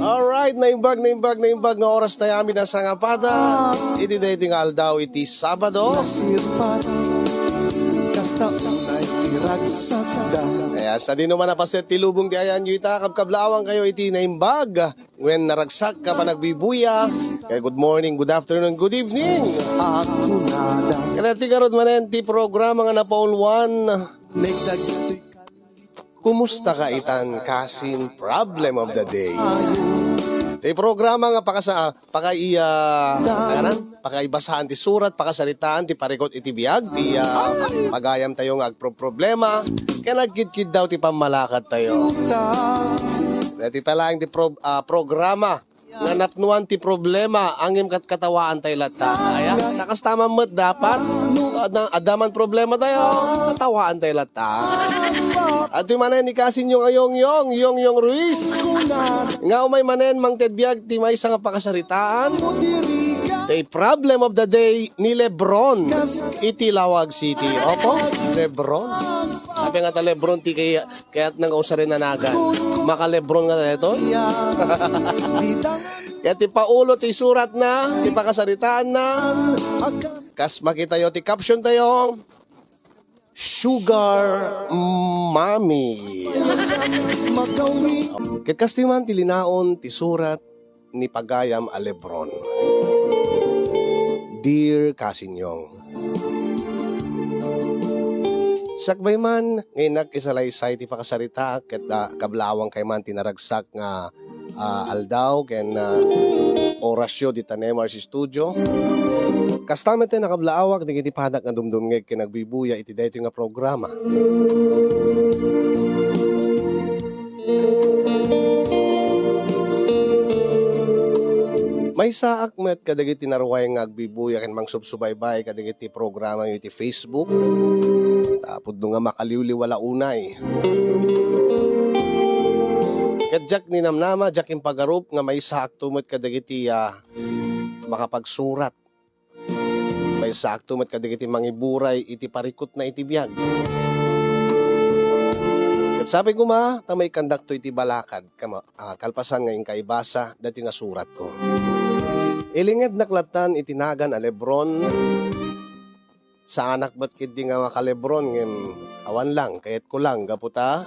Alright, naimbag nga oras tayo amin na sa ngapada. Iti dating aldaw iti Sabado. Kaya sa di naman napaset ti lubong di ayan yu itakab kablawang kayo iti naimbag. When naragsak ka pa nagbibuyas. Kaya good morning, good afternoon, good evening. Kaya ti karod manen ti programa nga na Paul 1. Kumusta ka itan kasin problem of the day? Ti programa nga pakaibasahan ti surat, pakasalitaan ti parikot iti biag, ti pagayam tayo nga agproblema, kaya nagkidkid daw ti pamalakad tayo. Dati pala yung programa nga napnuan ti problema angim katawaan tayo lata. Kaya nakastama mo dapat adaman problema tayo, katawaan tayo lata. At yung manen ni kasin yung Yong Ruiz. Nga umay manen mang tedbiag ti may nga pakasaritaan. The problem of the day ni Lebron iti Lawag City. Opo, Lebron. Sabi nga ta Lebron ti kaya't nang usarin na nagan. Maka Lebron nga na ito. Kaya ti paulo ti surat na, ti pakasaritaan na. Kas makita yo ti caption tayo. Sugar Mommy. Kitkas ti man ti linaon ti surat ni pagayam a Lebron. Dear Kasinyong, sakbay man ngayon nagkisalaysay ti pakasarita ket kablawang kay man tinaragsak nga aldaw ken orasyo di tanemar si studio. Kastamet na nakablaawak di iti padak nga dumdumngeg ken nagbibuya iti daytoy nga programa. May saak met kadagiti narway nga agbibuya ken mangsubsubaybay kadagiti programa iti Facebook. Tapod nga makaliwli wala unay. Kadjak ni namnama jak impagarup nga may saak tumot kadagiti makapagsurat. May saak tumot kadagiti mangiburay iti parikot na iti biag. Kat sabi ko tamay kandakto iti balakad kalpasan nga kaibasa dati nga surat ko. Ilinged naklatan itinagan a Lebron sa anak ba't kidi nga maka Lebron ngem awan lang kayat ko lang gaputa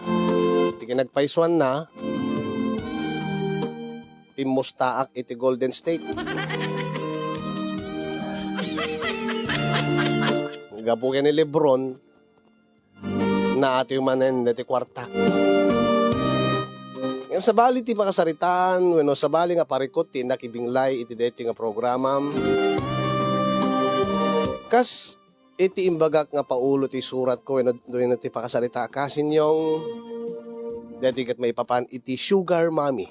iti kinagpaisuan na pimustaak iti Golden State. Gapu ni Lebron na ati manen dati kwarta. Ngayon sa bali ti pakasaritaan, wenno sa bali nga parikot ti nakibinglay iti deti nga programa. Kas iti imbagak nga paulo ti surat ko wenno doon ti pakasarita kasin yung deti ket maipapan iti Sugar Mommy.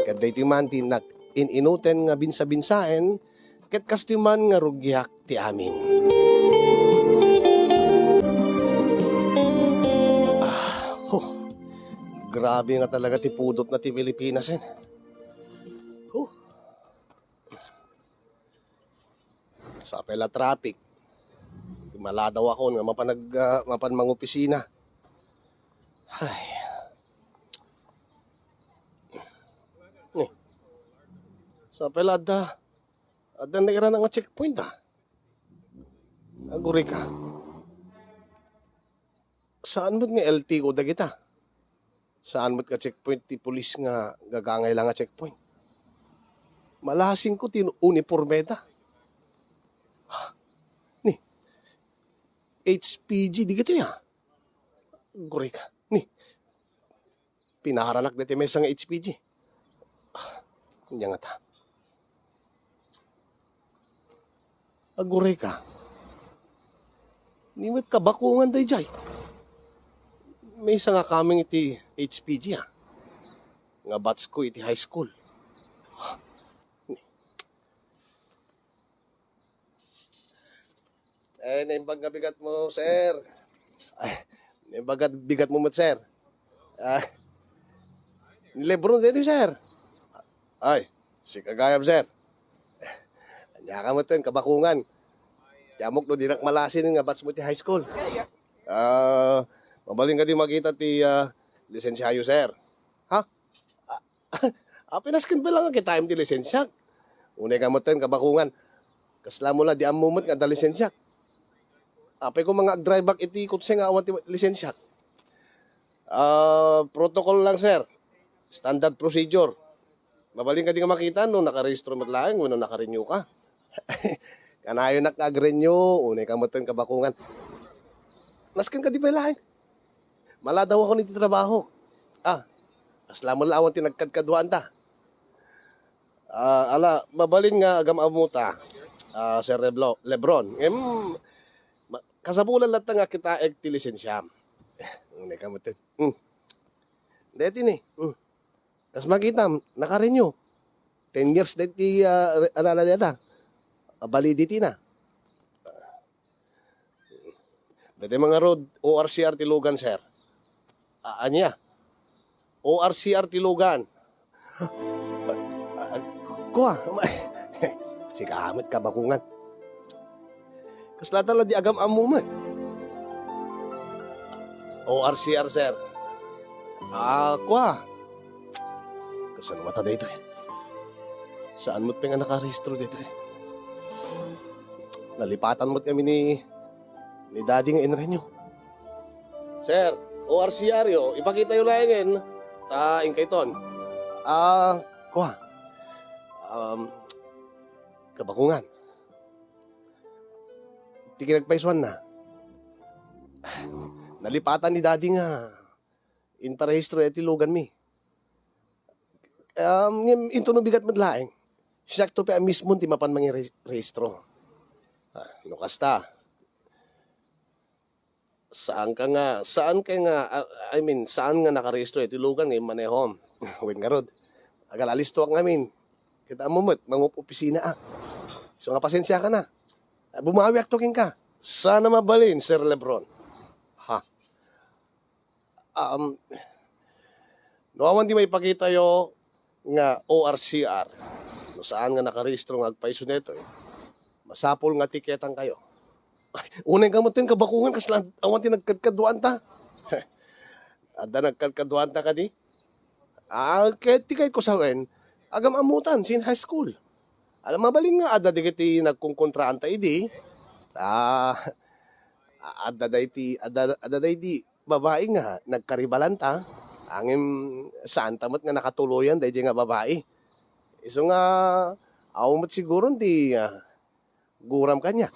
Ket deti man ti inuten nga binsa-binsaen ket kastiman nga rugyak ti amin. Grabe nga talaga ti pudot na ti Pilipinas eh. Sa pela traffic. Maladaw ako nga mapan mga opisina. Ay. Sa pela ada naira nga checkpoint Aguri ka. Saan mo't nga LT ko dagita? Saan mo't ka checkpoint ti pulis nga gagangay lang nga checkpoint? Malasing ko ti uniformeda. Ni HPG di gito ya. Guri ka. Ni pinaharanak dati may isang HPG. Kanya nga ta. Aguri ka. Ni met kabakungan day jay. May isa nga kaming iti HPG nga batch ko iti high school. Naimbag nga bigat mo, sir. Naimbag nga bigat mo, sir. Ni Lebron dito, sir. Ay, si Kagayam, sir. Anya ka mo ito, kabakungan. Tiamok no, dinak malasin nga batch mo iti high school. Mabaling ka di makita ti lisensyayo, sir. Ha? Pinaskin pa lang ang kitayam di lisensyak. Unay ka mo ten kabakungan. Kasla mo lang di amumot nga da lisensyak. Apay ko mga ag-drive back iti kutse nga awan ti lisensyak. Protocol lang sir. Standard procedure. Mabaling ka di nga makita no nakarehistro mo lang, no nakarenew ka. Kanayo nag-renew, unay ka mo ten kabakungan. Naskin ka di ba lang? Mala daw ako niti trabaho. Asla mo lang awan ti nagkadkadwaan ta. Mabalin nga agam amuta, Sir Lebron. Kasabulan lahat nga kita ti lisensyam. Unay ka mo ten. Deti ni. Tapos makita, nakarenew. 10 years deti, validity na. Dati mga road, ORCR Tilugan, sir. Anya? ORCR Tilugan. Kuha. Si kahamit kabakungan. Kaslatan lang di agam amuman. ORCR, sir. Kuha. Kasan mata dito eh. Saan mo't nga nakarehistro dito eh. Nalipatan mo't kami ni daddy nga inrenew. Sir, ORCR yo, ipakita yung laingin. Ingkay ton. Kuha. Kabakungan. Tiki nagpaiswan na. Nalipatan ni daddy nga. In parehistro etilugan mi. Ito no bigat madlaing. Siya to pa mismo ti mapan mangi rehistro. Nukasta. Saan ka nga, saan nga nakarehistro etilugan ng manehom. Win nga rod. Agalalisto ang amin. Kita mo mo't, mangup opisina So nga pasensya ka na. Bumawi aktokin ka. Sana mabalin, Sir Lebron. Nawawan di may pakita yo nga ORCR. No saan nga nakarehistro nga agpaiso neto eh. Masapol nga tiketan kayo. Unay gamutin kabakungan kasi awan ti nagkadkaduan ta. Ada nagkadkaduan ta ka di? Kahit ti kayo kusawen, agam amutan sin high school. Alam mabalin nga ada di kiti nagkungkontraan ta idi. Ada day di babae nga nagkaribalan ta. Angin saan tamot nga nakatuloyan day nga babae. Iso nga awamot siguro di guram kanya.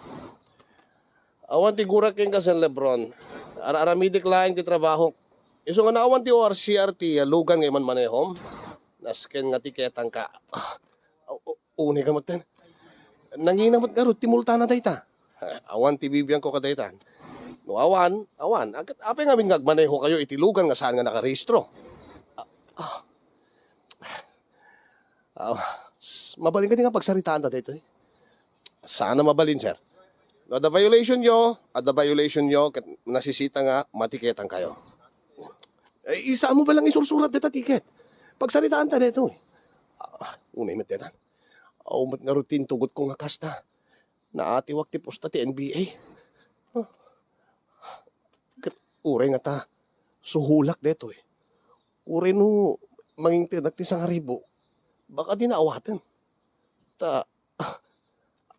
Awan ti gura king ka Sir Lebron. Aramidik laing ti trabaho. Iso nga naawan ti ORCR ti lugan ngay man manehom. Nasken nga tiketang ka. Unay ka maten. Nanginamot nga ro, timulta na dayta. Awan ti bibiyang ko kadaytan. No awan. Apay nga bingagmaneho kayo itilugan nga saan nga nakarehistro. Mabalin ka din nga pagsaritaan na dito eh. Sana mabalin, sir. No, the violation nyo, nasisita nga, matiketan kayo. Isa mo ba lang isursurat dito tiket? Pagsaritaan ta dito eh. Unay met detan. Mat nga routine tugot ko nga kasta. Naatiwak ti posta ti NBA. Uray nga ta, suhulak dito eh. Uray no, mangintinak ti sang haribo. Baka di naawatan.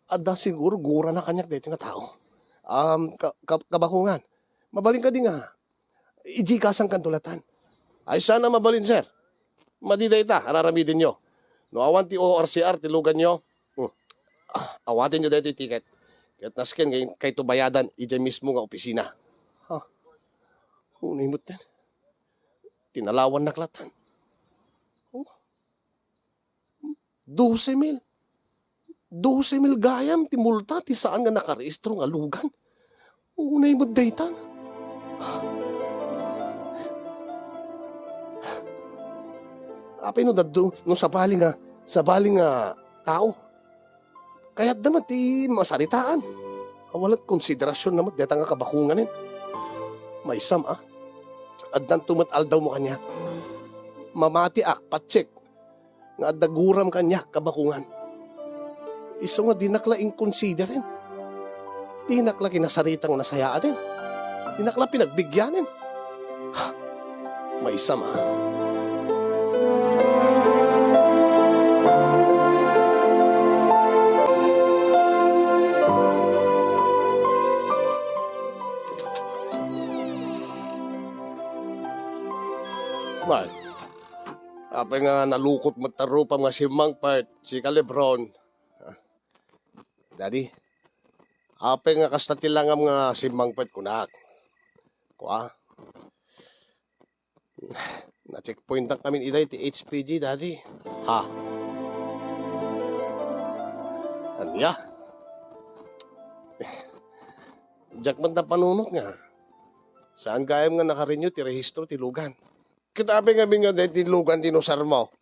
Ada siguro gura na kanyak dito nga tao. Kabakungan. Mabalin ka di nga. Ijikasang kantulatan. Ay sana mabalin, sir. Madiday ta, araramidin nyo. No awan ti ORCR, tilugan nyo. Awatin nyo dito yung ticket. Kahit nasken, kay tubayadan, ija mismo nga opisina. Unimot din. Tinalawan na klatan. 12,000. 12,000 gayam, timulta, ti saan nga nakarehistro nga lugan. Unay mo daytan. Apay no daddo, no sabaling nga tao. Kaya't damat ti masaritaan. Awalat konsiderasyon namat deta nga kabakunganin. May isam Addan tumat-aldaw mo kanya. Mamati patsek. Nga addaguram kanya kabakungan. Iso nga dinakla inconsiderin. Dinakla kinasaritang nasayaatin. Dinakla pinagbigyanin. May isam Apa nga nalukot matarupa mga simang part, si Lebron. Daddy, apa nga kastatilangam nga simang part kunak. Kuha. Na-checkpoint ang kami iday ti HPG, Daddy. Ha? Anya? Diyak man na panunok nga. Saan kayam nga nakarenew ti rehistro ti lugan? Kitabi nga nga dahil ti lugan tinusar mo.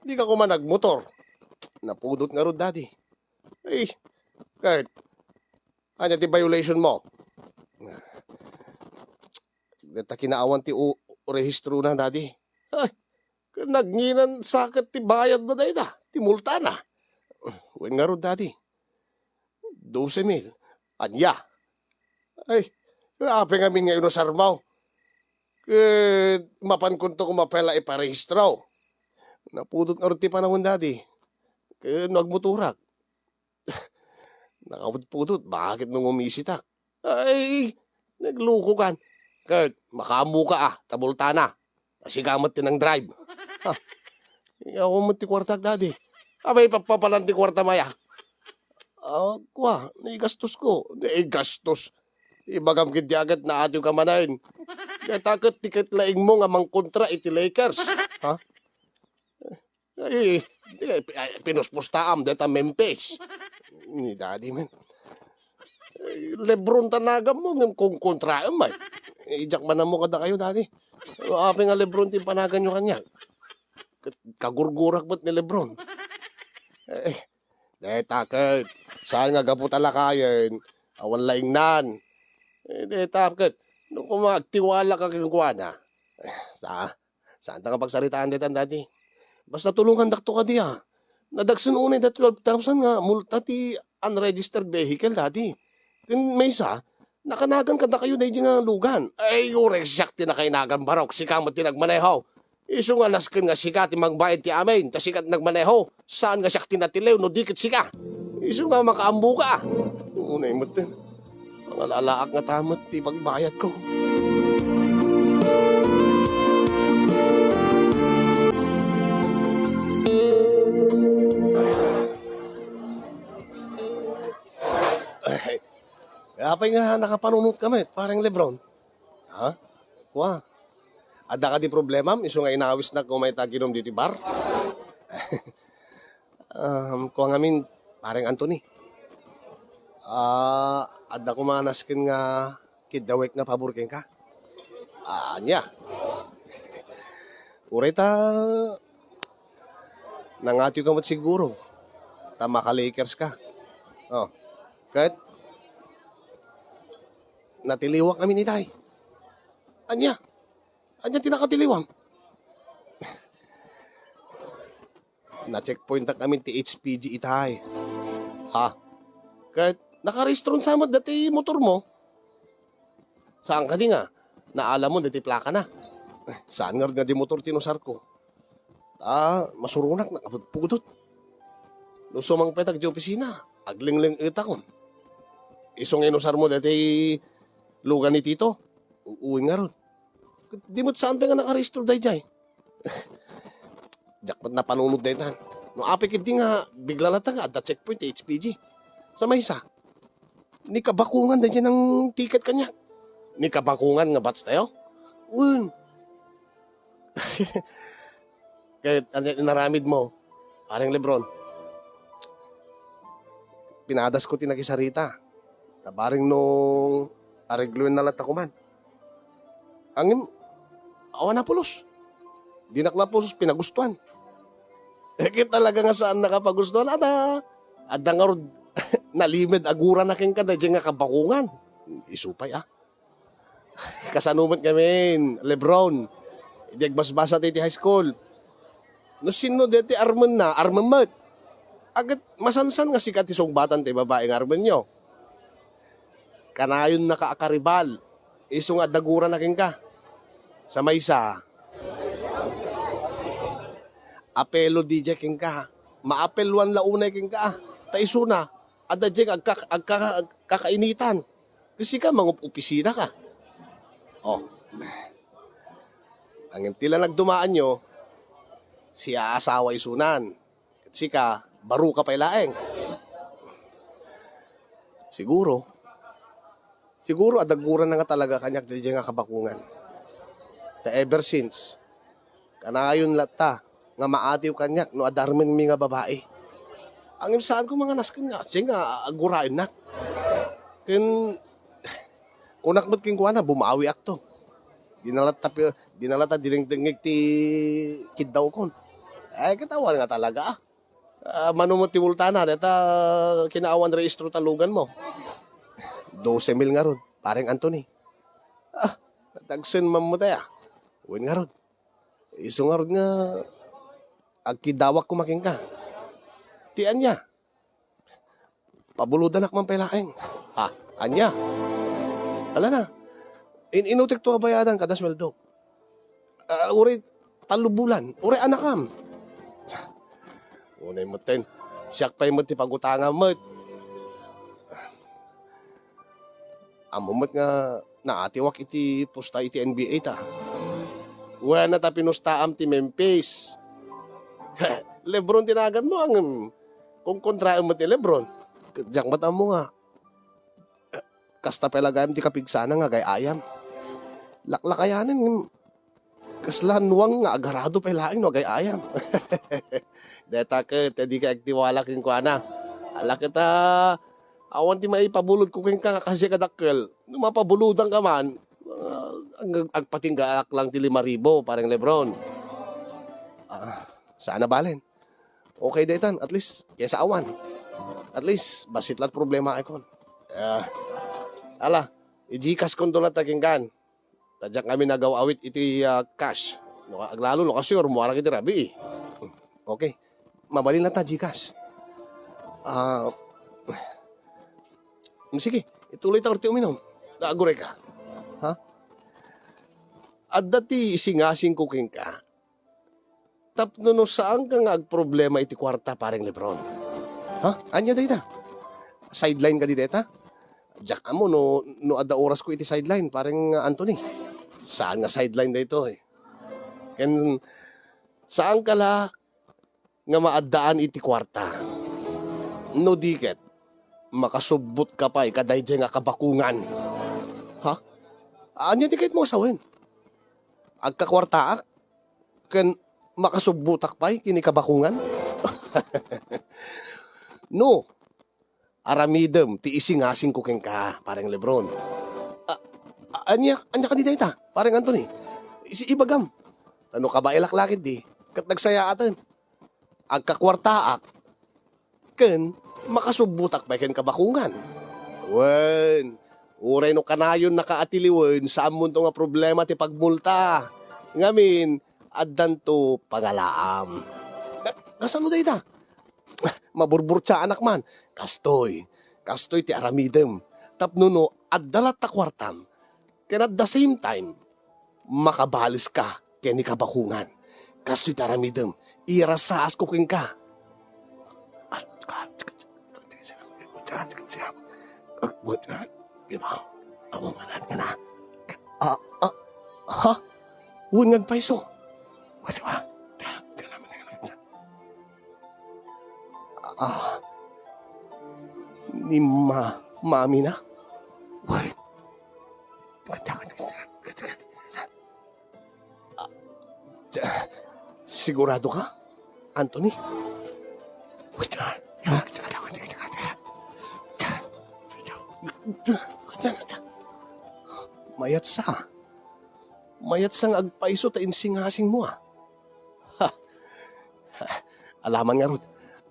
Di ka kuma nagmotor. Napudot nga ro, Daddy. Ay, kahit. Anya ti violation mo? Data kinaawan ti rehistro na, Daddy. Ay, nagnginan sakit ti bayad mo dahil da. Ti multa na. Huwag nga ro, Daddy. 12,000. Anya? Ay, ape nga nga inusar mo. Mapan ko ito kumapela iparehistro. Napudot nga rin ti panahon, Daddy. Nagmuturak. Nakapudpudot, bakit nung umisitak? Ay, nagluko kan. Kaya makamu ka tabulta na. Asigamat din ang drive. Ha, ako mo ti kwartak, Daddy. Abay, papapalan ti kwarta maya. Kwa, naigastos ko. Naigastos. Ibagam kiti agad na adyo ka manayin. Kaya takot tiket laing mo nga mangkontra iti Lakers. Ha? Ay, pinuspustaam deta Memphis. Ni Daddy, man. Lebron tanagam mo ng kung kontra may. Ijak man mo kada kayo, Daddy. Api nga Lebron tin panagan nyo kanya. Kagurgurak ba't ni Lebron? Takot. Saan nga gapu talakayan? Awan laing nan. Takot. Nung kumagtiwala ka kang kuha na. Saan ta nga pagsaritaan dito, Daddy? Basta tulungan dakto ka diya. Nadagsun unay na 12,000 nga multa ti unregistered vehicle, Daddy. Kung may isa, nakanagan ka na kayo na nga lugan. Ay, urek siyak tinakainagan barok. Sikamat tinagmaneho. Iso nga naskin nga sika ti magbayad ti amin. Ta sikat nagmaneho. Saan nga siyak tinatilew no dikit sika. Iso nga makaambu ka. Unay mo din. Ang alalaak nga tamot ti pagbayad ko. Apay nga nakapanunot kami, parang Lebron. Ha? Kuha. Ada ka di problema, iso nga inawis na kung may taginom dito bar. Kuha ngamin, parang Anthony. Ada ko manaskin nga kidawek na paburking ka. Anya. Uray ta, nangatyo ka mat siguro. Tama ka Lakers ka. Kahit, natiliwak kami ni Tay. Anya tinakatiliwang. Na-checkpoint na kami ti HPG Itay. Ha? Kahit nakarehistron sa mo dati motor mo. Saan ka di nga? Naalam mo dati plaka na. Saan nga di motor tinusar ko? Masurunak nakapagpudot. Nung sumang petag di opisina, aglingling ita ko. Isong inusar mo dati lugan ni Tito. Uwi nga ron. Di mo't saan pa nga nakarehistro dahi jay. Jakpat na panunod dahi tan. No apikit di nga bigla lata nga at checkpoint HPG. Sa may isa. Ni kabakungan dahi dyan ng ticket kanya. Ni kabakungan nga bats tayo. Kahit naramid mo, parang Lebron. Pinadas ko tinakisarita. Tabaring nung aregluin na lata ko man. Angin, awan na pulos. Di naklapulos, pinagustuhan. Kaya talaga nga saan nakapagustuhan. Ada nga ro, nalimid agura na king kada, dyan nga kabakungan. Isupay Kasanumat kami, Lebron. Di agbasbasa tayo high school. No sino deti armamat. Agad masansan nga sikat isong batan tayo babaeng arman nyo. Kanayon na kaakaribal. Iso nga dagura na king ka. Sa maysa. Apelo DJ king ka. Maapelwan launay king ka. Taiso na. Ada dyan agkakainitan. Kasi ka opisina ka. Ang tila nagdumaan nyo. si aasawa isunan. Kasi ka, baro ka pa ilaeng. Siguro adaguran na nga talaga kanyak di nga kabakungan. Ever since, kanayon lata, nga maatiw kanyak, no adarmin mi nga babae. Ang imsaan ko mga naskin nga, siya nga agurain na. Kunak mo't king kuha na, bumawi akto. Dinalata diling-dingig ti kiddaw kon. Katawan nga talaga. Manumot ti multana, deta kinaawan rehistro talugan mo. 12,000 nga ron, pareng Anthony. Natagsin mamutaya. Uwin nga ron. Iso nga ron nga, agkidawak kumaking ka. Tian niya. Pabuludan akman pelaeng. Anya. Ala na. Inutik to abayadan kada sweldo. Uri talubulan. Uri anakam. Unay mo ten. Siyak pa mo ti pagutangan mo. Amumot nga naatiwak iti pusta iti NBA ta. Wala na ta pinustaam ti Memphis. Lebron tinagan mo ang kung kontraan mo ti Lebron. Diyak mata mo nga. Kasta pelagan ti kapigsana nga gayayam. Laklakayanin kaslan nuwang nga agarado pelain no gayayam. Deta ka tadi ka aktiwala king kuana. Ala kita awan ti maipabulod ko king ka kasi kadakkel. No mapabuludan ka man agpatinggaak lang ti 5,000 parang Lebron. Sana balen. Okay detan, at least kesa awan. At least basit lat problema ay kon. Ala, i-Gcash kon dolat takinggan. Tadyak kami nagawawit iti cash. Aglalo no kasi or muara kiti rabi. Okay. Mabalin na ta Gcash. Sige, ituloy ta orti uminom. Agure ka. Ha? At dati isingasing kuking ka. Tapno no saan ka nga agproblema iti kwarta pareng Lebron? Ha? Anya dayta? Sideline ka di dayta? Diyak mo no ada oras ko iti sideline pareng Anthony. Saan nga sideline dayto eh? Ken saan kala nga maadaan iti kwarta? No diket makasubot ka pa kaday nga kabakungan. Ha? Anya di kahit mo asawin? Agkakwartaak? Ken makasubutak pa'y kinikabakungan? No. Aramidem, ti isingasing kuking ka, parang Lebron. Anya ka di dayta, parang Anthony. Ibagam. Ano ka ba ilaklakid di? Kat nagsaya atan. Agkakwartaak. Ken makasubutak pa'y kinikabakungan. Wen. Uray no kanayon nakaatiliwen sa amon to nga problema ti pagmulta. Ngamin, addan to pagalaam. Kasano dayta? Maburbur anak man. Kastoy ti aramidem. Tapno no, addalat ta kwartam. Ken at the same time, makabalis ka keni kabakungan. Kastoy ti aramidem. Irasaas ko king ka. Awang anan ka na. Ha? Wungag paiso. What's ba? Ni mami na? Wait. Sigurado ka, Anthony? Wait. Mayat sang agpaiso ta insingasing mo ah. Alaman nga rod,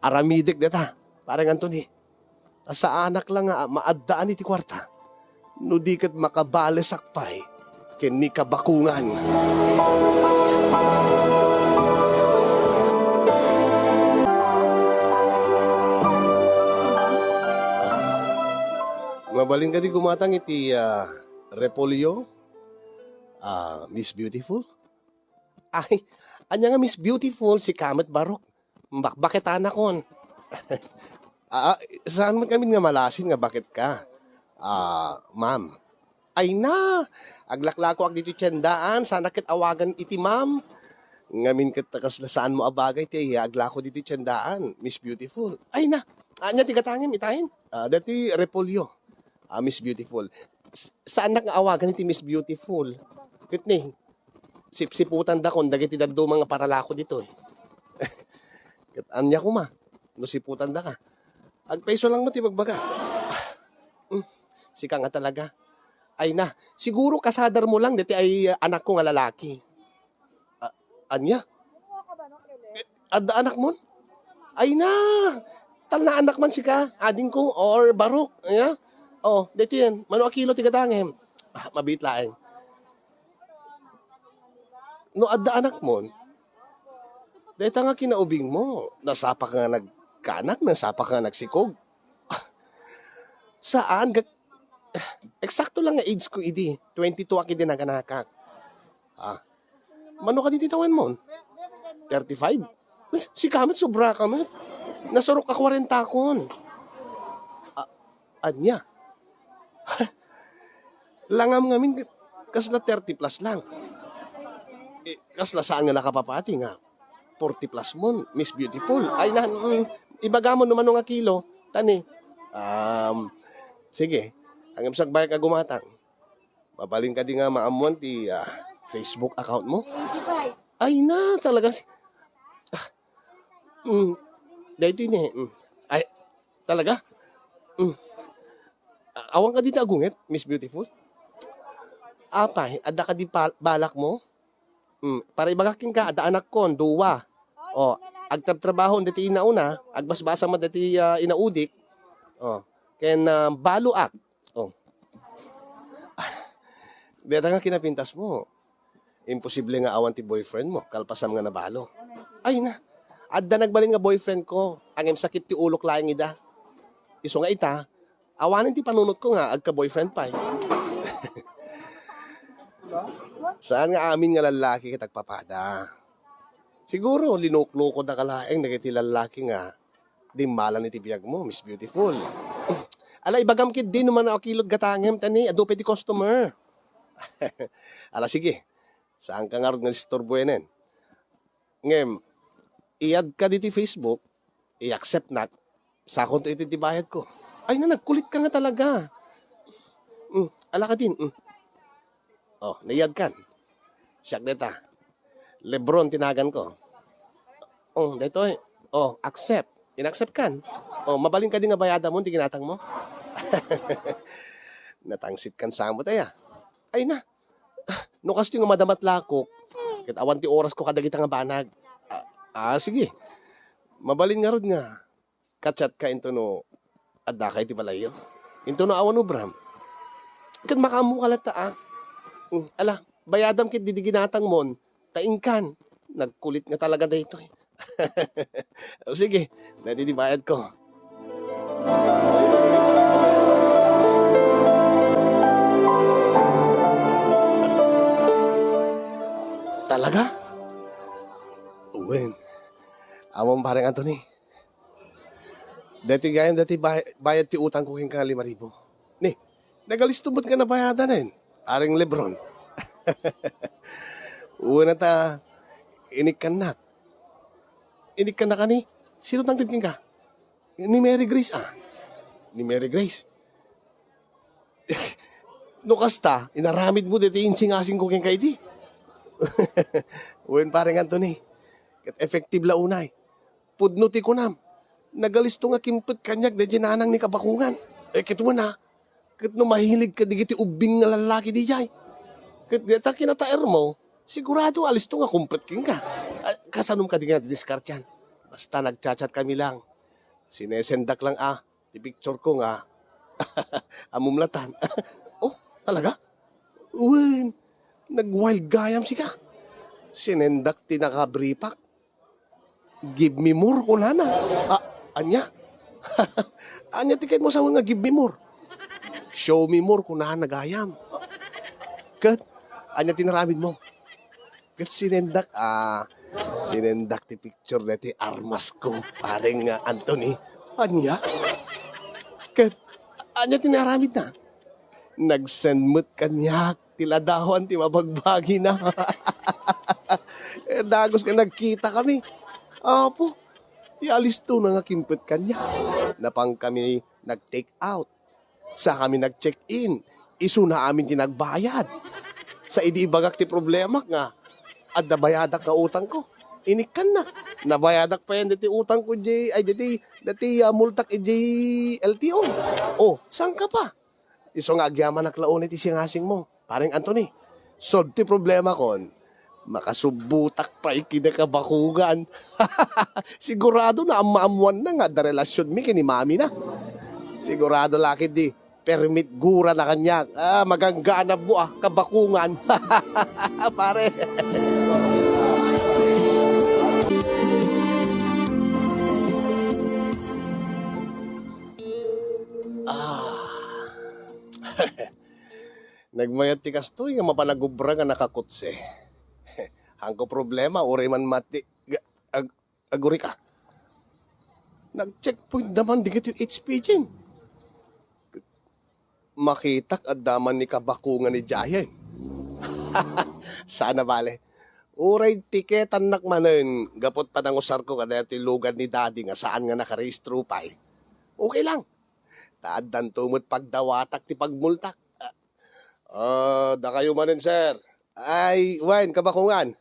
aramidik deta, parang Anthony. Sa anak lang nga maaddaan iti kwarta, no di kat makabalesak pa'y ken ni kabakungan. Mabaling ka di gumatang iti Repolyo, Miss Beautiful. Ay, anya nga Miss Beautiful si Kamet Barok. Bakit anak kon? Saan mo kami nga malasin nga bakit ka? Ma'am. Ay na, aglaklako ag dito tiyandaan, sana kit awagan iti ma'am. Ngamin ka takas na saan mo abagay, ti agla ko dito tiyandaan, Miss Beautiful. Ay na, anya tigatangin, itahin. Dati repolyo, Miss Beautiful. Saan nga awagan iti Miss Beautiful? Kit ni, sipsiputan da kon, dagiti daddo mga paralako dito eh. Kit anya ko ma, no siputan da ka. Agpeso lang mo ti bagbaga. Sika nga talaga. Ay na, siguro kasadar mo lang, dati ay anak ko nga lalaki. Anya? Adda anak mo? Ay na! Tal na anak man sika, ading ko, or barok. Anya? Oh, dito yan. Mano a kilo tigadangem. Mabit laeng. No, adda anak mo, dito nga kinaubing mo. Nasapa ka nga nagkanak, nasapa ka nga nagsikog. Saan? Eksakto lang nga age ko, idi. 22 aki din naganakak. Mano ka dititawan mo? 35? Si Kamet, sobra Kamet. Nasurok ka 40 kon. Anya? Langam ngamin, kasla 30 plus lang. Kasla saan nga nakapapati nga? 40 plus mo, Miss Beautiful. Ay na, ibaga mo naman nga kilo. Tani. Sige. Ang sagbay ka gumatang. Babaling ka di nga maamuan ti Facebook account mo. Ay na, talaga. Dahito yun eh. Ay, talaga? Awang ka dito agungit, Miss Beautiful? Apay, ada ka di balak mo? Para ibagaking ka, ada anak ko, duwa. O, agtrabaho dati inauna, agbasbasa mo dati inaudik. O, ken baluak. O. Dito nga kinapintas mo. Imposible nga awan ti boyfriend mo, kalpasam nga nabalo. Ay na, adda nagbaling nga boyfriend ko, ang sakit ti ulok laing ida. Iso nga ita, awanin ti panunot ko nga, agka-boyfriend pa eh. Saan nga amin nga lalaki kitagpapada? Siguro, linuklukod na kalaeng, nagiti lalaki nga, dimala ni ti biyag mo, Miss Beautiful. Ala, ibagam kid din naman ako kilod gatangem, tani, adope ti customer. Ala, sige. Saan ka nga rin nga istorboyenen? Ngem, i-add ka dito Facebook, i-accept na, sa akong ito bayad ko. Ay na, nagkulit ka nga talaga. Ala ka din. Oh, na-i-add kan. Siyak deta. Lebron tinagan ko. Oh, dito eh. Oh, accept. In-accept kan. Oh, mabaling ka din nga bayada mo, hindi ginatang mo. Natangsit kan sa mo tayo. Ay na. No kasi nga madamat lakok, ket awan ti oras ko kadagita nga banag. Sige. Mabalin nga rod nga. Kachat ka into no adda kay ti balayo. Into no awan no Bram. Ket makamu kalata Ala, bayadam ket didiginatang mon. Taingkan. Nagkulit nga talaga dayto. Sige, nadidibayad ko. Talaga? Uwin. Among parang Anthony. Dati gayam, dati bayad ti utang ko ka 5,000. Ni, nagalistubot ka na bayadan eh. Aring Lebron. Una ta, inikan na. Inikan na ka ni? Sino tang tingin ka? Ni Mary Grace Ni Mary Grace. No kasta, inaramid mo dati insing-asing ko keng kaidi. Uwin parang Anthony. Kat effective la unay. Pudnuti ko nam. Nagalisto nga kimpet kanyag da nanang ni kabakungan. Kito na. Kat no mahilig ka digiti ubing nga lalaki di jay. Kat dita kinataer mo, sigurado alisto nga kumpet king ka. Kasanong ka di nga discard yan. Basta nagchat-chat kami lang. Sinesendak lang di picture ko nga. Amumlatan. Oh, talaga? Uwin. Nag-wild gayam si ka. Sinendak tinakabripak. Give me more ko na. Anya? Anya tiket mo sa nga give me more. Show me more ko na nagayam. Kat, anya tinaramid mo. Kat sinendak, sinendak ti picture na ti armas ko. Pareng Anthony. Anya? Kat, anya tinaramid na. Nagsend mo't kanyak. Tila dahon, ti mabagbagi na. Dagos ka nagkita kami. Apo, ti alis to na nga kimpet kanya. Napang kami nag-take out. Sa kami nag-check-in. Isu na amin tinagbayad. Sa idi bagak ti problema nga. At nabayadak na utang ko. Inikan na. Nabayadak pa yan dati utang ko, dati multak LTO. Oh, saan ka pa? Iso nga agyaman naklaon iti singasing mo. Parang Anthony, solve ti problema kon. Makasubutak pa ikinakabakugan. Sigurado na amaamuan na nga da relasyon mi kini mami na. Sigurado lakid di. Permit gura na kanya. Magangganab mo kabakungan. Pare. Nagmayat ti kastoy nga mapanagubra nga nakakutse. Hangko problema, uri man mati. Aguri ka. Nag-checkpoint naman di yung HPG. Makitak at daman ni kabakungan ni Jayen. Sana bale. Uray tiketan nakmanen. Gapot pa nang usar ko kada ti lugar ni daddy nga saan nga nakarehistro pa eh. Okay lang. Taadan tumot pagdawatak ti pagmultak. Da kayo manin, sir. Ay, Wayne, kabakungan.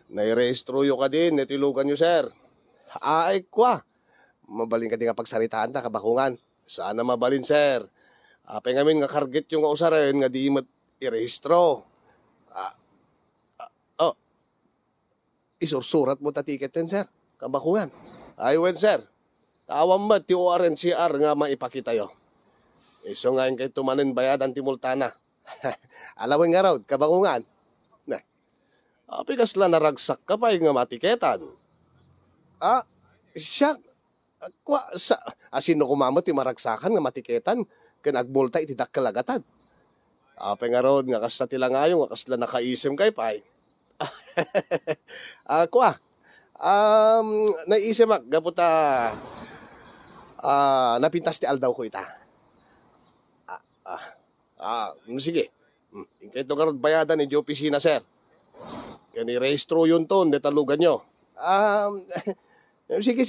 Nairehistro yo ka din, netilugan nyo, sir. Ay, kwa. Mabalin ka din nga pagsalitaan na, kabakungan. Sana mabalin, sir. Pengamin nga karget yung usarin nga di mat irehistro. Isursurat mo ta ticket din, sir. Kabakungan. Ay, Wayne, sir. Tawang ba ti ORNCR nga maipakita yo. Iso nga yung kay tumanin bayad ang timultana. Alawin nga raw, kabakungan. Pikas lang naragsak ka pa yung nga matiketan. Siya, sino kumamot yung maragsakan nga matiketan, kanagmulta itidak kalagatan. Nga raw, nga kasla tila nga yung, nga kasla nakaisim kay pay. Naisim ak, gaputa, napintas ti aldaw ko ita. Sige. Kaya ito karot bayadan ni opisina, sir. Kaya ni-rehistro yun to, detalugan nyo. Sige.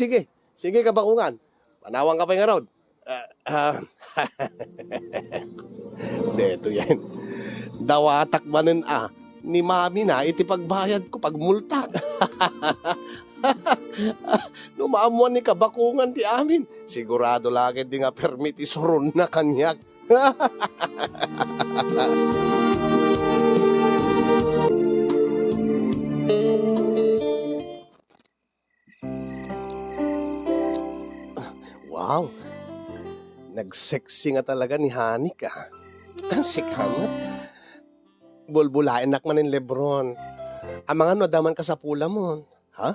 Sige, kabakungan. Panawang ka pa nga road. Deto yan. Dawatak manin ni mami na iti pagbayad ko pagmultak. Numaamuan ni kabakungan ti amin. Sigurado lagi di nga permit isurun na kanyak. Wow, nagsexy nga talaga ni Hanik Sikangat. Bulbulain nakmanin Lebron. Ang mga daman ka sa pula mo. Ha?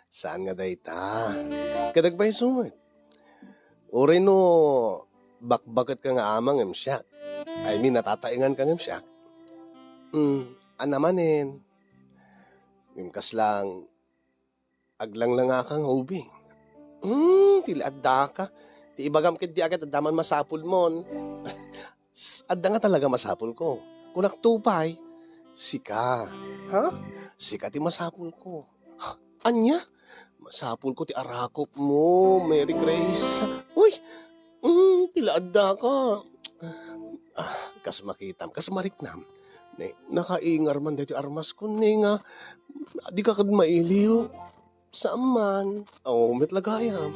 Saan nga dayta? Kadagbay sumit. Uri no, bakbakit ka nga amang siya. I mean, natataingan ka ng siya. Anamanin. Mimkas lang, aglang lang nga kang hubing. Tiladda ka. Ti ibagam kit di agad adaman masapul mon. Adda nga talaga masapul ko. Kunak tupay, sika. Ha? Sika ti masapul ko. Anya? Masapul ko ti arakop mo, Mary Grace. Uy! Tiladda ka. Kas makitam, kas mariknam. Nakaingar man dito armas ko nga. Di ka kad mailiw. Saaman? Metlagayam.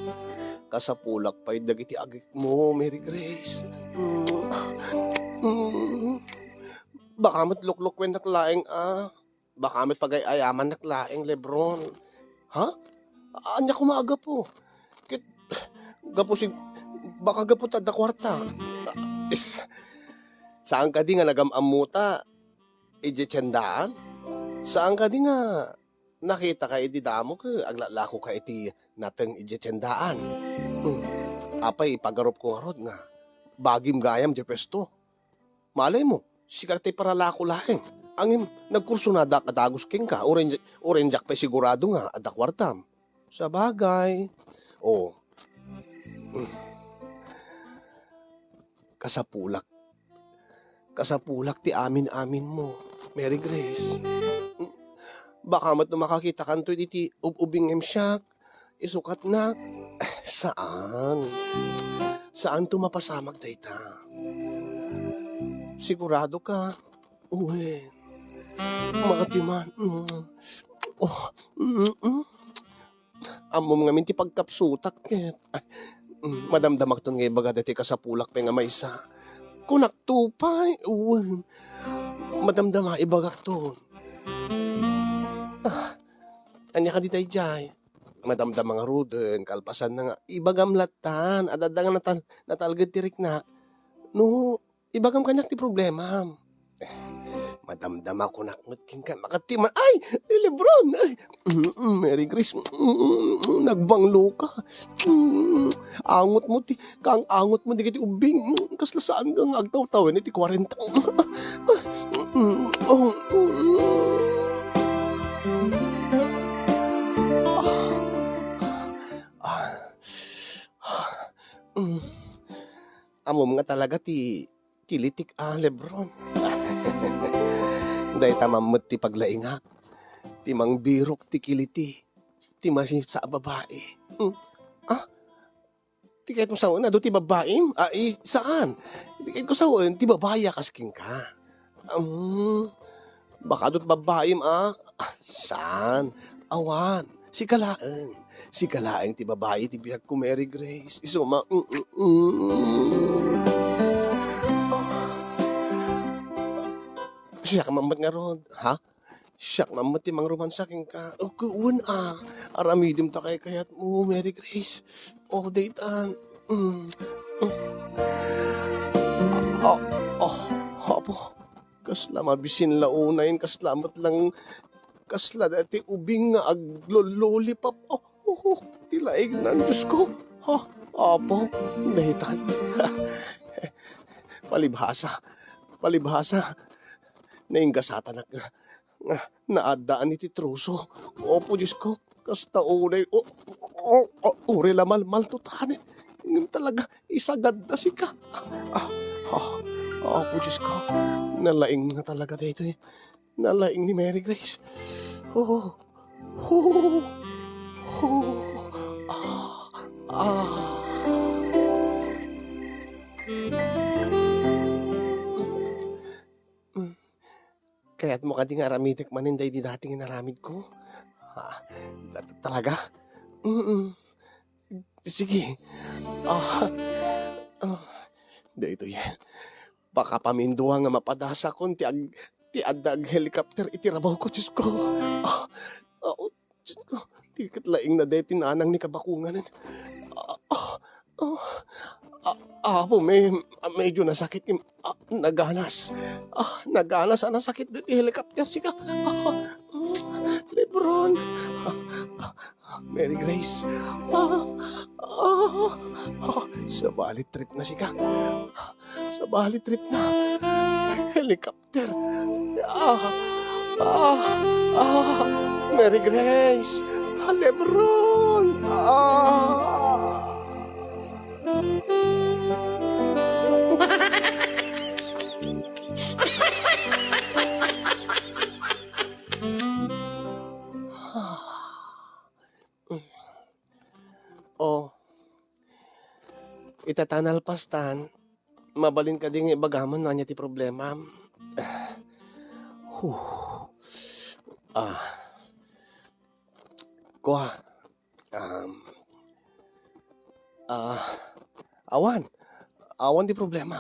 Kasapulak pa'y dagiti agik mo, Mary Grace. Baka mat luklukwen naklaing Baka mat pagayaman naklaing Lebron. Ha? Anya kumaga po. Gapo si... Baka gapo tada kwarta. Saan ka di nga nagamamuta? Ijetsandaan? Saan ka di nga nakita ka iti damo ka? Aglalako ka iti nateng ijetsandaan. Apay pagarop ko harod nga. Bagim gayam di pesto. Malay mo, sikarte para lako laeng. Angin, nagkurso na adagos king ka. Orenjak pa sigurado nga adakwartam. Sa bagay. Kasapulak. Kasapulak ti amin-amin mo, Mary Grace. Baka mat no makakita kanto iti ubing siyak. Isukat na. Saan? Saan to mapasamag dayta? Sigurado ka? Uwe. Makatiman. Oh. Amom nga minti pagkapsutak ket. Madamdamak ton nga ibaga dati ka sa pulak pa nga maysa. Kunak tupay. Uwe. Madamdama ibagak ton. Anya ka di tayo jay. Madamdam mga ruden, kalpasan na nga. Ibagam latan, adadang natalgad tirik na. No, ibagam kanyak ti problema. Madamdam ako nakmutin ka, makatiman. Ay, Lebron! Ay, Mary Grace, nagbanglo ka. Angot mo ti, kang angot mo di kiti ubing. Kasla saan kang agtaw-tawin iti 40. Amom nga talaga ti kilitik Lebron. Day tamamot ti paglaingak. Ti mang birok ti kiliti. Ti masin sa babae. Ti kahit mo saan na do ti babaim? Saan? Ti kahit ko saan ti babaya kasking ka. Baka do't babaim Saan? Awan. Si kalaeng ti babae ti biyag ko Mary Grace. Isuma. Siya ka mamat nga rod. Ha? Siya ka mamat ti mang romansaking ka. Kuwan aramidim ta kay kayat mo Mary Grace. Daytan. Hapo. Kasla mabisin launayin. Kaslamat lang. Kasla dati ubing nga aglololipap. Tilaig na ang Diyos ko. Apo, nahitan. Palibhasa. Nainggasatan na naadaan iti truso. Opo, Diyos ko. Kasta uray. Uray lamal tutanin. Ngayon talaga, isagad na si ka. Opo, Diyos ko. Nalaing na talaga dito eh. Nalaing ni Mary Grace. Kaya't mo ka di nga aramitek maninday di dating inaramid ko. Talaga? Sige. Dito yan. Baka paminduha nga mapadasa kon ti adag helicopter itirabaw ko, Diyos ko. Diyos ko. Ti katlaing na deti nanang ni kabakungan. Medyo nasakit. Naganas. Naganas. Nasakit dito helicopter. Sika. Lebron. Mary Grace. Sa bali trip na sika. Sa bali trip na. Helicopter. Mary Grace. Lebron. Itatanal pastan, mabalin ka ding ibagaman na niya ti problema. Kuha. Awan di problema.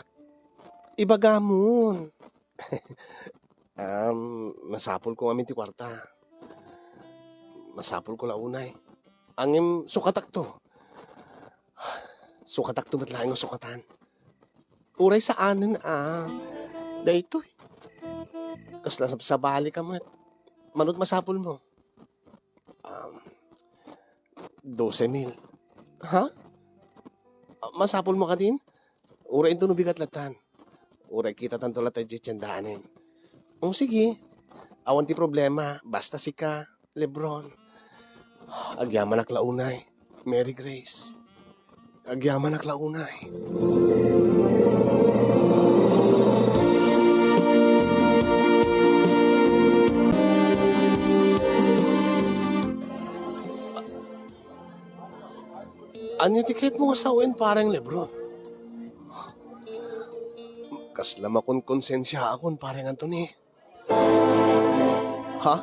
Ibagamon. Masapol ko amin ti kwarta. Masapol ko launay. Angim sukatak to. Sukatak to matlaing o sukatan. Uray sa anin dahito eh. Kasla sa bali ka mo. Manot masapol mo. 12,000. Ha? Masapol mo ka din? Uray ito nubigat latan. Uray kita tanto latay jitsyandaanin. Sige. Awan ti problema. Basta si ka, Lebron. Agyaman aklaunay. Mary Grace. Agyaman aklaunay. Anya tiket mo asawin parang Lebron. Kaslam akong konsensya akon parang Anthony. Ha?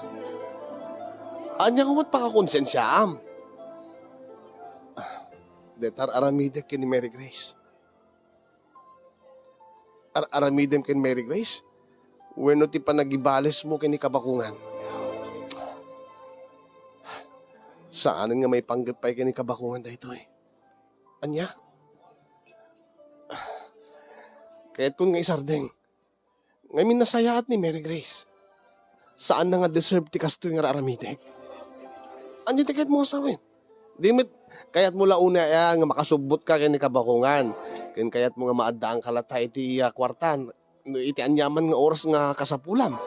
Anya kumot pakakonsensya am. Detar aramidek kin Mary Grace. Aramidem kin Mary Grace? Weno ti panagibales mo kin kabakungan. Saan nga may panggapay kin kabakungan dahito eh. Anya? Kaya't kung nga isardeng, ngayon nasayaat ni Mary Grace. Saan na nga deserve ti kasto nga aramidek? Anya ti kahit mo asawin? Dimit, kaya't mula una nga makasubot ka kini kabakungan. Kaya't mo nga maaddaang kalatay iti kwartan. Iti anyaman nga oras nga kasapulam.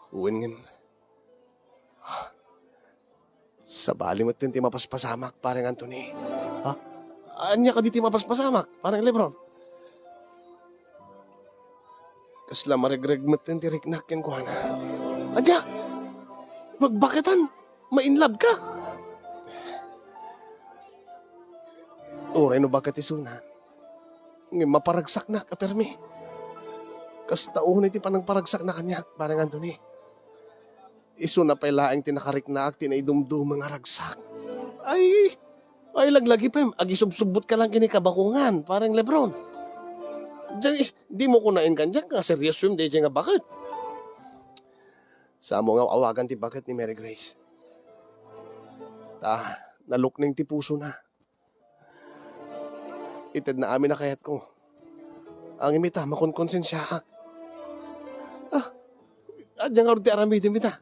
Uwin nga. Sa bali mo ti mapaspasamak, parang Anthony. Ha? Anya ka di ti mapaspasamak, parang Lebron. Kasla maregreg mo ti riknak yan kuha na. Anya, magbakitan, ma-inlove ka. Oray no bakit isunan? Maparagsak na, kapermi. Kastaon iti panang paragsak na kanya, parang Anthony. Iso na pailaeng tinakariknak, tinaidumdum mga ragsak. Ay laglagi pa, agisubsubot ka lang kini kabakungan, parang Lebron. Diyan, di mo kunain kan dyan, nga seryoso yung di nga bakit. Sa mo nga awagan ti bakit ni Mary Grace. Nalukning ti puso na. Ited na amin na kayat ko. Ang imita, makonkonsensya ka. Adyan nga rin ti aramidin imita.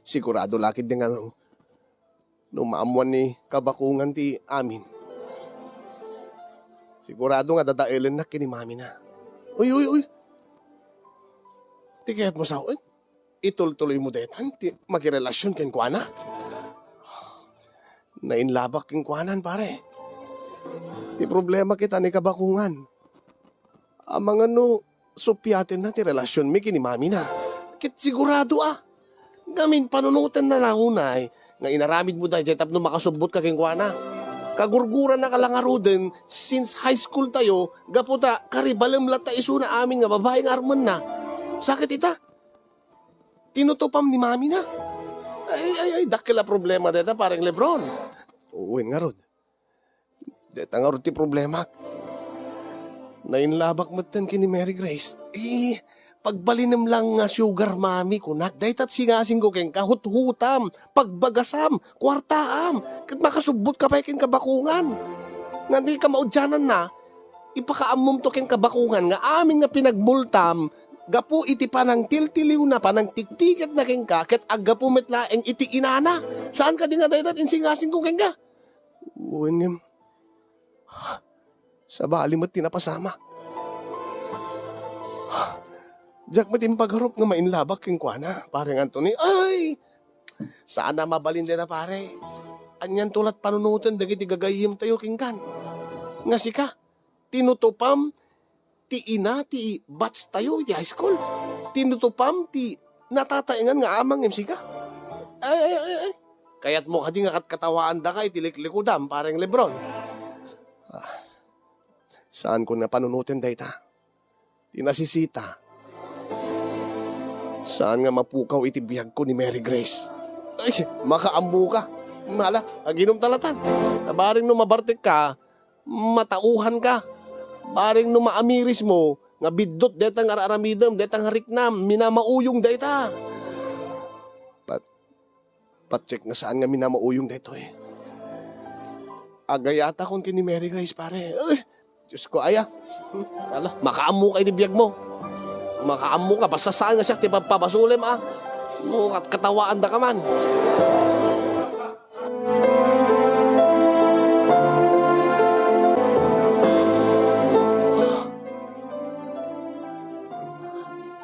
Sigurado lakid din nga nung maamuan ni kabakungan ti amin. Sigurado nga dadailin na kini mami na. Uy. Ti kayat mo sawin. Itul-tuloy mo detan. Magirelasyon ken kuana. Nainlabak ken kuanan pare. Ti problema kita ni kabakungan. Amang supyatin na ti relasyon mi kini mami na. Kit sigurado Gamin panunutan na lahunay. Nga inaramid mo dahil tapno makasubot ka ken kuana. Kagurguran na kalangaro din, since high school tayo, gaputa, karibalem lata iso na amin nga babaeng arman na. Sakit ita? Tinutupam ni mami na. Ay, dakila problema deta parang Lebron. Uwin nga rod. Deta nga rod ti problema. Nainlabak mo ten kini Mary Grace. Pagbalinam lang nga sugar mami kunak, daytat singasing ko ken kahut-hutam, pagbagasam, kwartaam, kat makasubot ka pa ken kabakungan. Nga di ka maudyanan na, ipakaamom to ken kabakungan nga amin nga pinagmultam, gapu iti panang tiltiliw na, panang tiktiket na ken ka, ket aggapu metlaeng iti inana. Saan ka di nga daytat insingasing ko ken ka? Uwin sa bali mo't tinapasamak. Diyak matim pagharap nga mainlabak king kuana, parang Anthony. Ay! Saan na mabalin din na pare? Anyan tulat panunutan dagiti gagayim tayo king kan. Nga sika, tinutupam ti ina ti bats tayo ti high school. Tinutupam ti natataingan nga amang sika. Ay. Kaya't mo kadi nga katkatawaan da ka itiliklikudam, parang Lebron. Saan ko na panunutin dayta? Tinasisita. Saan nga mapukaw iti biyag ko ni Mary Grace? Ay, makaambu ka. Mala, aginom talatan. Baring no mabartik ka, matauhan ka. Baring no maamiris mo, nga bidot detang araramidam, detang hariknam, minamauyong deta. Pat-check nga saan nga minamauyong deto eh. Agayata kon kini Mary Grace pare. Ay, Diyos ko aya. Ala, makaamu ka iti biyag mo. Makaamo ka, basta saan nga siya, tipapabasulim at katawaan da ka man.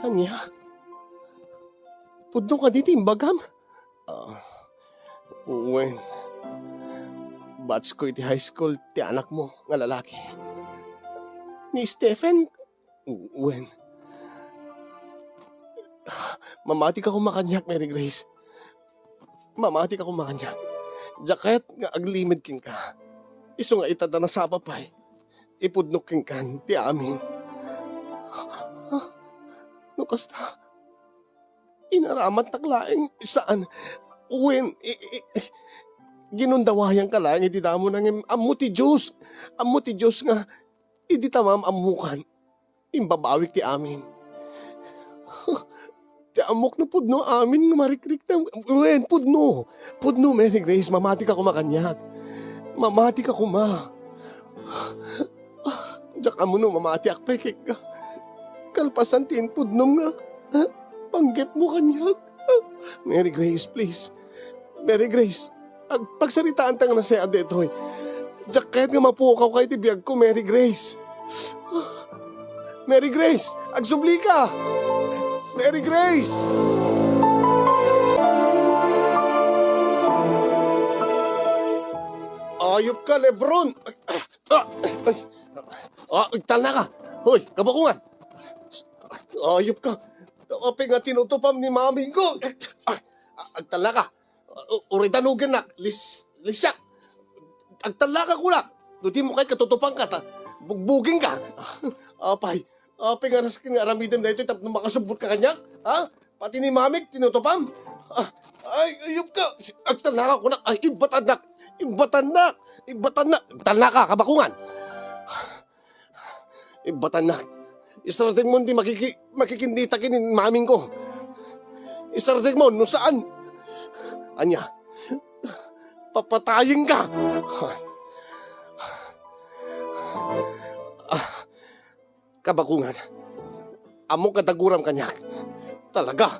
Anya? Pudno ka dito imbagam? Uwen. Batch ko iti high school, ti anak mo, nga lalaki. Ni Stephen? Uwen. Mamati ka kumakanyak, Mary Grace. Mamati ka kumakanyak. Jaket nga aglimid king ka. Iso nga itada na sa papay. Ipudnok king kan, ti amin. No kasta, inaramat naklaing saan, when, ginundawayang ka lang, iti damo nang amo ti Diyos nga, iti tamam amukan, imbabawik ti amin. Ti amok no pudno amin nga marikrik na, when, pudno, Mary Grace, mamati ka kumakanyag, mamati ka kuma. Diyak amo no, mamati akpekik ka. Kalpasan tin pudnom nga. Panggep mo kanyag. Mary Grace, please. Mary Grace, pagsaritaan tang na siya detoy. Diyak kahit nga mapukaw kayo tibiyag ko, Mary Grace. Mary Grace, agsubli ka. Mary Grace. Ayop ka, Lebron. Igtal na ka. Hoy, kabakungan. Ayop ka. Kapag nga tinutupam ni mami ko. Agtala ka. Uridanugan na. Lisyak. Agtala ka kulak. Duti mo kay katutupang ka. Bugbugin ka. Apay. Apay nga naskin nga aramidan na ito. Tapos makasubot ka kanya. Ha? Pati ni mami tinutupam. Ay, ayop ka. Agtala ka kulak. Ay, ibatanak. Agtala ka, kabakungan. Ibatanak. Isarating mo hindi makikindita kinin maming ko. Isarating mo, no saan? Anya, papatayin ka. Kabakungan, amok kadaguram kanyak. Talaga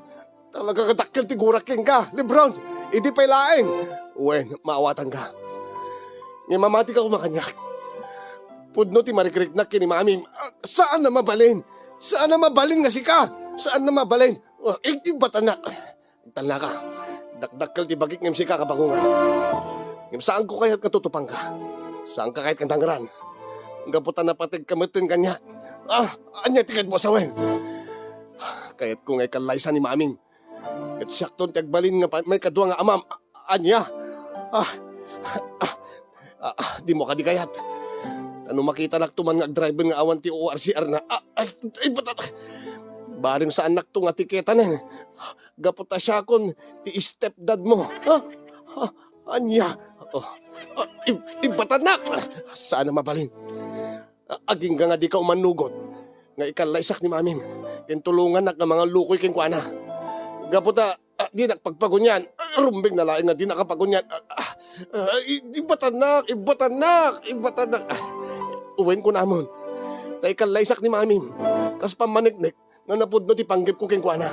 kadakkel tigurak king ka, Lebron. Idi pa'y laeng. Uwen, maawatan ka. Ngayon mamati ka kumakanyak. Pudno ti marikrik na kini mami. Saan na mabalin? Saan na mabalin nga si ka? Saan na mabalin? Iti batanak. Tala ka. Dakdakkel ti bagik ngem si ka kabangungan. Ngem saan ko kaya't katutupang ka? Saan ka kahit kantangran? Gaputan na patig kamutin kanya. Anya tikad mo sawen. Kaya't ko ngay kalaysa ni maming. Kat siyakton ti agbalin nga may kadwa nga amam. Anya. Di mo ka di kayat. Ano makita naktuman nga driver nga awan ti ORCR na. Baring sa anak to nga tiketa na. Gaputa siya kon ti stepdad mo. Anya. Ibatanak. Saan na mabalin? Aging nga di ka umanugot. Nga ikalaysak ni mamim. Kintulungan na ka mga lukoy kinkwana. Gaputa, di nakpagpagunyan. Rumbing na laing nga di nakapagunyan. Ibatanak. Uwin ko namon. Ta ikalaysak ni mamim. Kas pamaniknik. Nga napudno ti panggip ko kinkwana.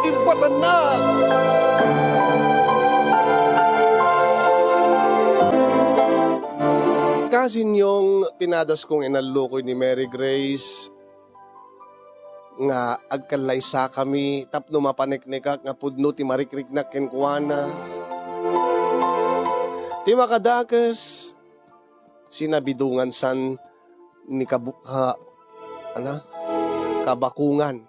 Ibatanak. Kasin yung pinadas kong inalukoy ni Mary Grace nga agkalaysa kami tapno mapaniknikak nga pudno ti marikrik na kenkwana. Ti makadakas sinabidungan san ni kabakungan.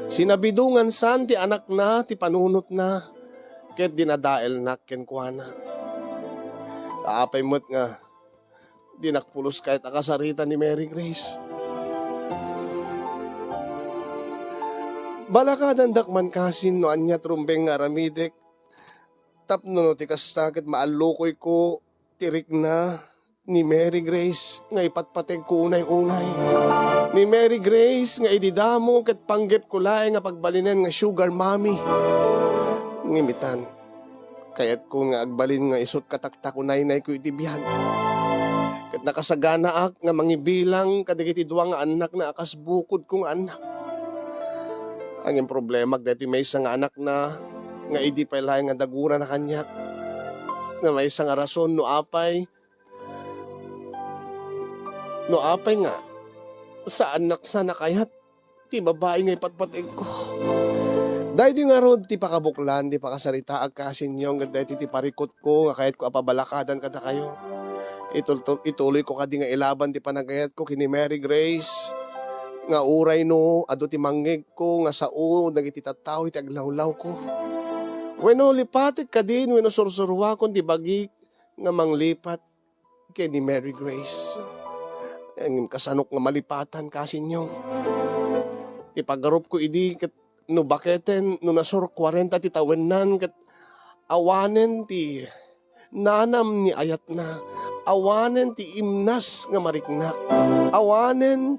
Sinabidungan san ti anak na ti panunot na ket dinadael na kenkwana. Taapay mo't nga di nakpulos kahit akasarita ni Mary Grace. Balakadan dakman kasin no anya trumbeng nga ramidek. Tapno no ti kastakit maalukoy ko tirik na ni Mary Grace nga ipatpateg ko unay-unay. Ni Mary Grace nga ididamo ket panggep ko laeng nga pagbalinan nga sugar mommy. Ngimitan. Kaya't ko nga agbalin nga isot kataktak unay-nay ko itibiyag. Kat nakasagana ak nga mangibilang kadigiti duwa nga anak na akas bukod kong anak. Ang problema dati may isang anak na nga idi pa lahi nga dagura na kanyak. Nga may isang rason no apay nga sa anak sana kayat ti babae nga ipatpatig ko. Dahil di nga rod ti pakabuklan, di pakasarita agkasin yung dahil ti parikot ko nga kahit ko apabalakadan kada kayo. Ituloy ko kadi nga ilaban ti panagayat ko kini Mary Grace Nga uray no, ado ti manggig ko, nga sao, dagiti tattao, iti aglawlaw ko. Weno lipatit ka din, weno sursurwa kon ti bagi, nga manglipat, kay ni Mary Grace. Ang kasanok nga malipatan kasinyo. Ipagarup ko idi, kat no baketen, no nasur 40 ti tawenan, kat awanen ti nanam ni ayat na, awanen ti imnas nga mariknak, awanen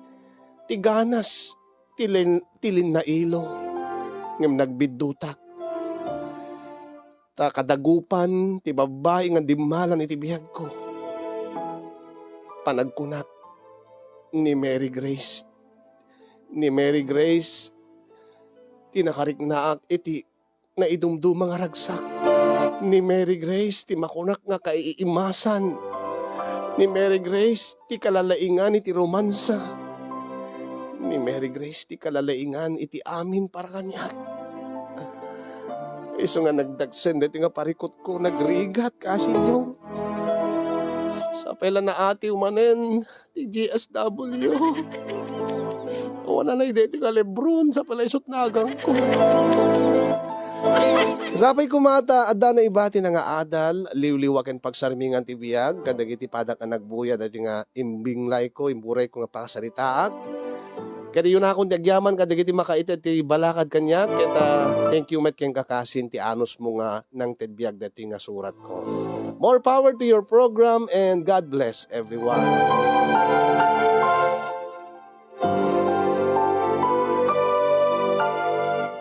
ti ganas, tilin na ilong, ngem nagbiddutak. Ta kadagupan, ti babae nga dimmalan iti biyag ko. Panagkunat ni Mary Grace. Ni Mary Grace, tinakariknaak iti naidumdum nga ragsak. Ni Mary Grace, ti makunak nga kaiimasan. Ni Mary Grace, ti kalalaingan iti romansa. Ni Mary Grace, ti kalalaingan iti amin para kanyat. Iso nga nagdagsen, dati nga parikot ko, nagrigat kasinyo. Sa pela na ati umanen, ti GSW. Wala na dati ka Lebron, sa pala isot nagang ko. Sapay kumata, adda na ibati na nga adal, liwliwaken pagsarmingan ti biyag, kadagiti padak ang nagbuya, dati nga imbinglay ko, imburay ko nga pakasaritaak. Kaya yun akong nagyaman, kadagiti makaited ti balakad kanya, kaya thank you met keng kakasin ti anos mo nga nang tedbiyag dati nga surat ko. More power to your program and God bless everyone.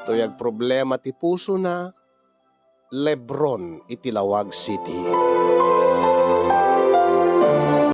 Tuyag problema ti puso na Lebron, Itilawag City.